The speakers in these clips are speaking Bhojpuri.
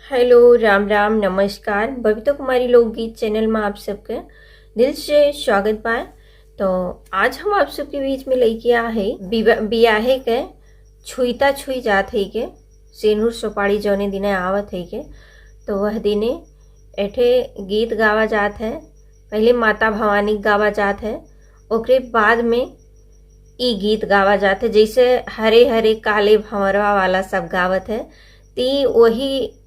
हेलो, राम राम, नमस्कार। बबीता कुमारी लोकगीत चैनल में आप सबके दिल से स्वागत बा। तो आज हम आप सबके बीच में लेके आ है बियाहे के छुईता छुई जात है के सेनूर सोपाड़ी जौने दिने आवत है के। तो वह दिने एठे गीत गावा जात है। पहले माता भवानी गावा जात है, ओकरे बाद में ई गीत गावा जात है। जैसे हरे हरे काले भंवरवा वाला सब गावत है, ती वही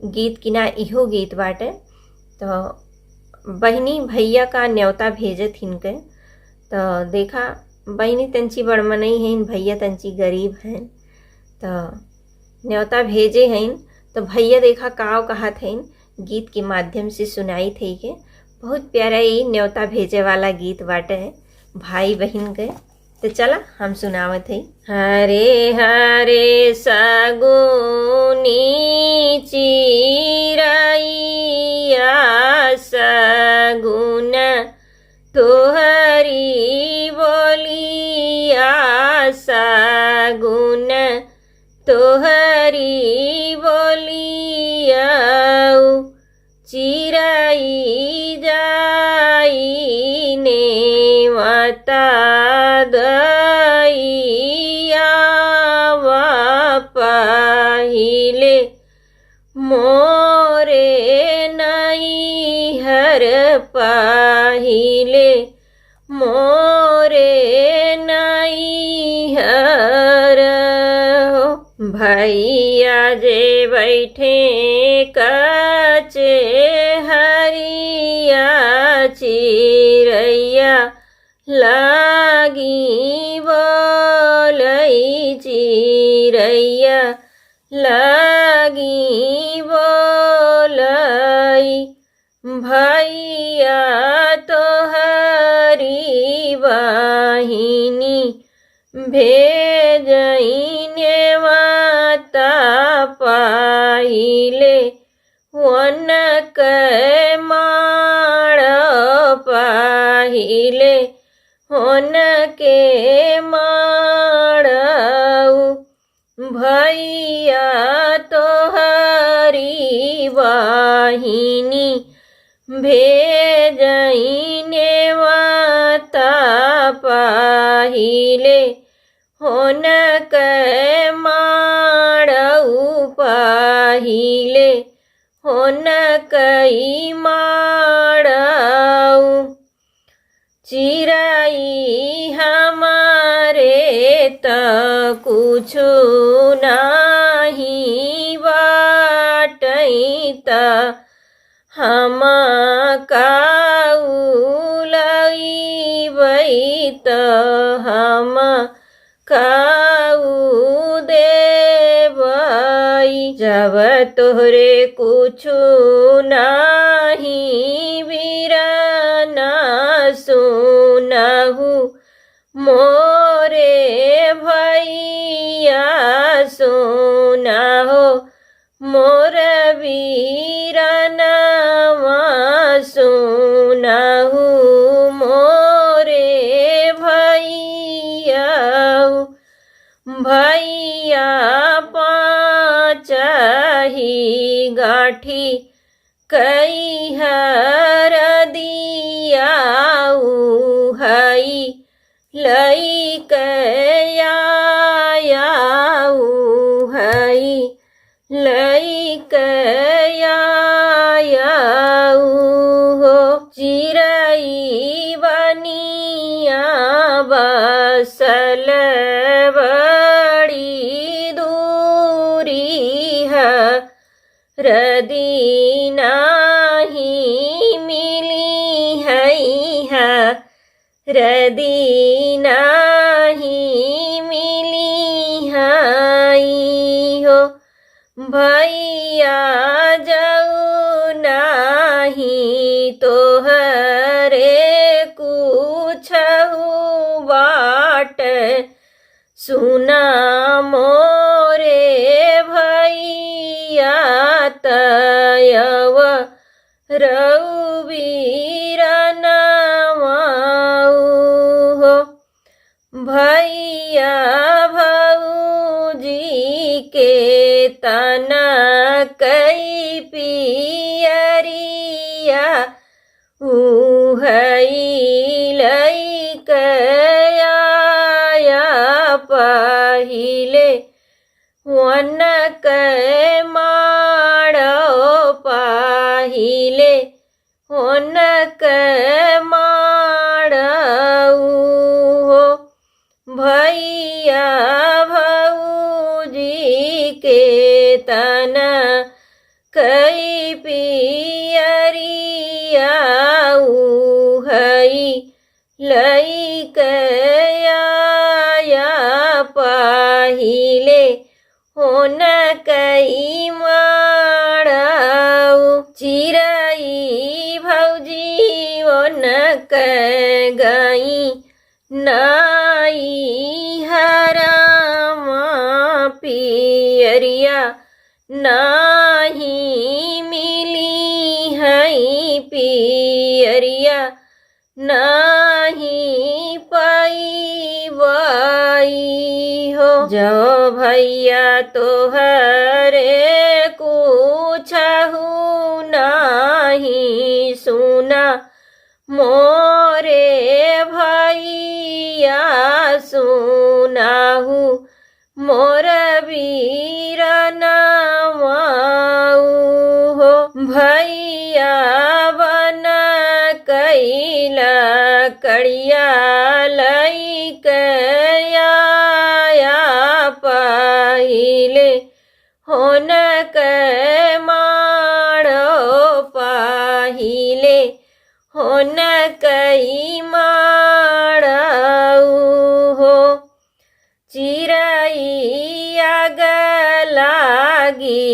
गीत की ना इहो गीत बाटे। तो बहनी भैया का न्योता भेजत हिनके। तो देखा बहनी तंची बड़मनई हैं, भैया तंची गरीब हैं। तो न्योता भेजे हैं तो भैया देखा काव कहत हैं, गीत के माध्यम से सुनाई थी के बहुत प्यारा ये न्योता भेजे वाला गीत बाटे है भाई बहन के। तो चला हम सुनावत है। हरे हरे सगुनी चिरैया सगुन तोहरी बोलिया सगुन तोहरी बोलिया चिरई जाई नेवता दैया पहिले मोरे नैहर पहिले मोरे नैहर हो। भैया जे बैठे कचे हरिया चिरैया लागी बोलई चिरैया लागी बोलई भैया तोहरी बहिनी भेजइने माता पाहिले वन के माड़ पाहिले होन के माड़ऊ भैया तोहरी बहिनी भेजइने माता पाहिले होन के माड़ऊ पाहिले होन कई माड़ऊ चिरई हमारे त कुछु नाही बाटई त हम काउलई बई त हम काऊ देवई जब तोहरे कुछु नाही बीराना सुनहु मोरे भैया सुनहो मोर वीरनवा सुनहु मोरे भैया भैया पाँचही गाठी कई हर दियाऊ हई लई कयाऊ हई लई कयाऊ हो। चिरई बनिया बसल बड़ी दूरी है रदी नाही मिली है रदी नाही मिली है हो। भैया जाऊ नाही तोहरे कुछहु बाट सुना मोरे भैया तयव रउबीरनवाऊ हो। भैया भौजी के तना कई पियरिया उहई लइकया पहिले वन माड़ो पाहिले वन माड़ऊ हो भैया भौजी के तना कई पियरिया उहई लइकया पहिले होन कई माड़ऊ चिरई भौजी ओन गई नाई हरामा पियरिया नाही मिली हई पियरिया नाही पैबाई हो जो भैया तोहरे कुछहु नाही सुना मोरे भैया सुनाहु मोर वीर नमाऊ हो भैया बन कैला कड़िया लइकया पहिले होन माड़ो पाहिले होन कई माड़ऊ हो चिरई आग लागी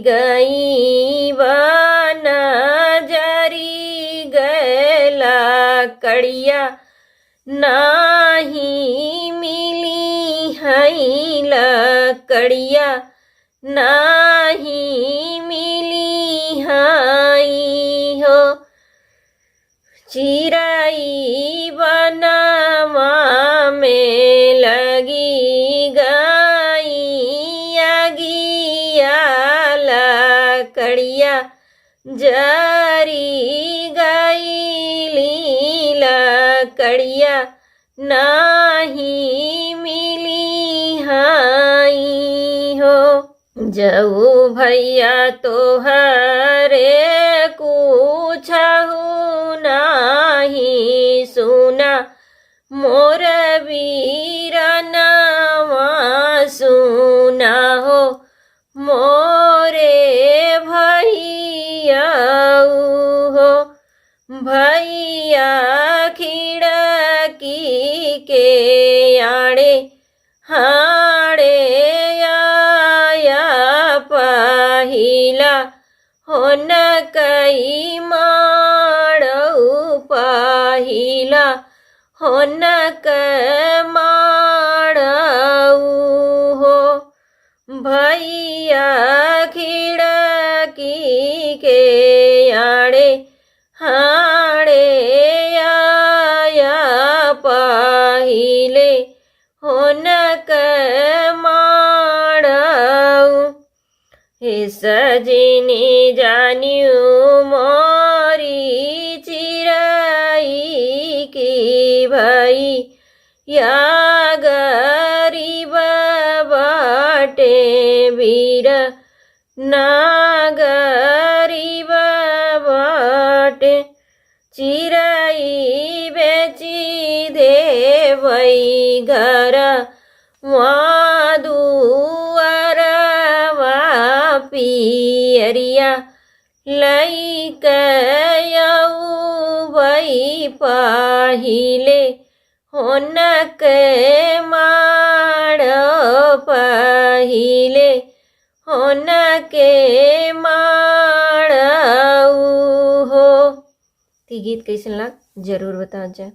गई बन जरी गला कड़िया नाही मिली हई लकड़िया नाही मिली हई हो चिरई बनमा में लगी गई अगिया लकड़िया जरी गई लकड़िया नाही मिली हई हो जऊ भैया तोहरे कुछहु नाही सुना मोर वीर नवा सुना हो मोरे भैया हो भैया खिड़की के आड़े हाड़े पहिला होन कई माड़ऊ पहिला होन माड़ऊ हो भैया खिड़की के आड़े हाड़े पहिले होन माड़ऊ हे सजनी जानियो मोरी चिरई की भई या गरीब बाटे वीर ना गरीब बाटे चिरई बेची देवई घर दुआरवा पियरिया लइकयऊ वही पाहिले होन माड़ो पाहिले होन माड़ऊ हो। ती गीत कैसन लाग जरूर बता जा।